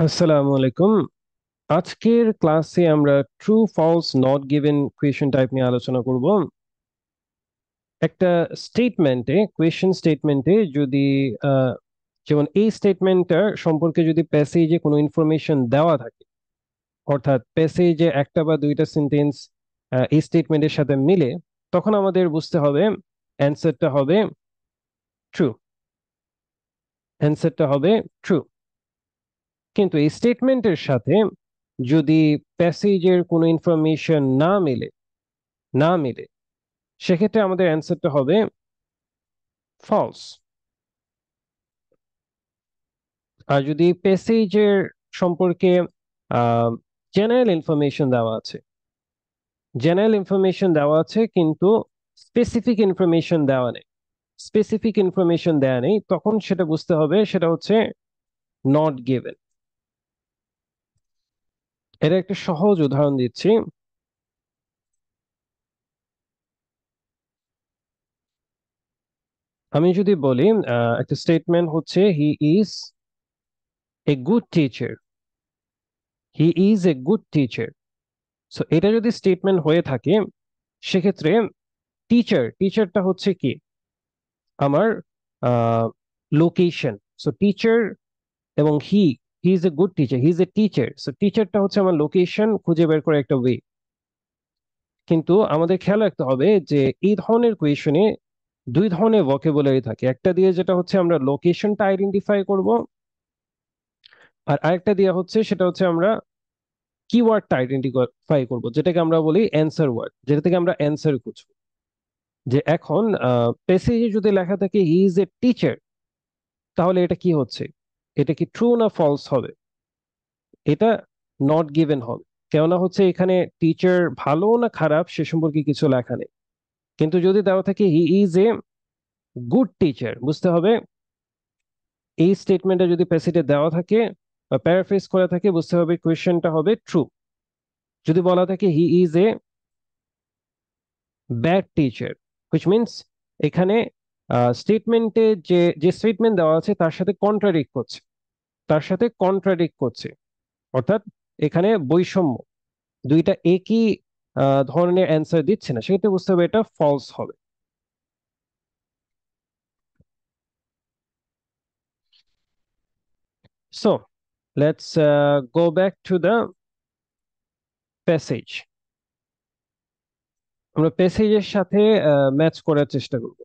আসসালামু আলাইকুম। আজকের ক্লাসে আমরা true false not given question type নিয়ে আলোচনা করব। একটা কোয়েশ্চেন স্টেটমেন্টে যদি আহ, যেমন এই স্টেটমেন্টটার সম্পর্কে যদি প্যাসেজে কোনো ইনফরমেশন দেওয়া থাকে, অর্থাৎ প্যাসেজে একটা বা দুইটা সেন্টেন্স এই স্টেটমেন্টের সাথে মিলে, তখন আমাদের বুঝতে হবে অ্যান্সারটা হবে ট্রু। অ্যান্সারটা হবে ট্রু। কিন্তু এই স্টেটমেন্টের সাথে যদি প্যাসেজের কোনো ইনফরমেশন না মিলে সেক্ষেত্রে আমাদের অ্যান্সারটা হবে ফলস। আর যদি প্যাসেজের সম্পর্কে জেনারেল ইনফরমেশন দেওয়া আছে, কিন্তু স্পেসিফিক ইনফরমেশন দেওয়া নেই, তখন সেটা বুঝতে হবে সেটা হচ্ছে নট গিভেন। এটা একটা সহজ উদাহরণ দিচ্ছি। আমি যদি বলি একটা স্টেটমেন্ট হচ্ছে is a good teacher he is a good teacher. So এটা যদি স্টেটমেন্ট হয়ে থাকে, সেক্ষেত্রে টিচারটা হচ্ছে কি, আমার লোকেশন। সো টিচার এবং he is a good teacher, he is a teacher, so টিচারটা হচ্ছে আমার লোকেশন খুঁজে বের করে একটা ওয়ে। কিন্তু আমাদের খেয়াল রাখতে হবে যে এই ধরনের কোয়েশনে দুই ধরনের ভোকাবুলারি থাকে। একটা দিয়ে যেটা হচ্ছে আমরা লোকেশনটা আইডেন্টিফাই করব, আর আরেকটা দিয়ে হচ্ছে সেটা হচ্ছে আমরা কিওয়ার্ডটা আইডেন্টিফাই করব, যেটাকে আমরা বলি অ্যান্সার ওয়ার্ড, যেটা থেকে আমরা অ্যান্সার খুঁজবো। যে এখন প্যাসেজে যদি লেখা থাকে হি ইজ এ টিচার, তাহলে এটা কি হচ্ছে, এটা কি ট্রু না ফলস হবে? এটা নট গিভেন হবে। কেননা হচ্ছে এখানে টিচার ভালো না খারাপ সে সম্পর্কে কিছু লেখা নেই। কিন্তু যদি দেওয়া থাকে হি ইজ এ গুড টিচার, বুঝতে হবে এই স্টেটমেন্টে যদি প্যাসেজে দেওয়া থাকে বা প্যারাফ্রেজ করা থাকে, বুঝতে হবে কোয়েশ্চেনটা হবে ট্রু। যদি বলা থাকে হি is a bad teacher, which means এখানে স্টেটমেন্টে যে যে স্টেটমেন্ট দেওয়া আছে তার সাথে কন্ট্রাডিক্ট করছে, অর্থাৎ এখানে বৈষম্য, দুইটা একই ধরনের অ্যান্সার দিচ্ছে না, সেক্ষেত্রে বুঝতে হবে এটা ফলস হবে। So let's go back to the passage. আমরা প্যাসেজের সাথে ম্যাচ করার চেষ্টা করব।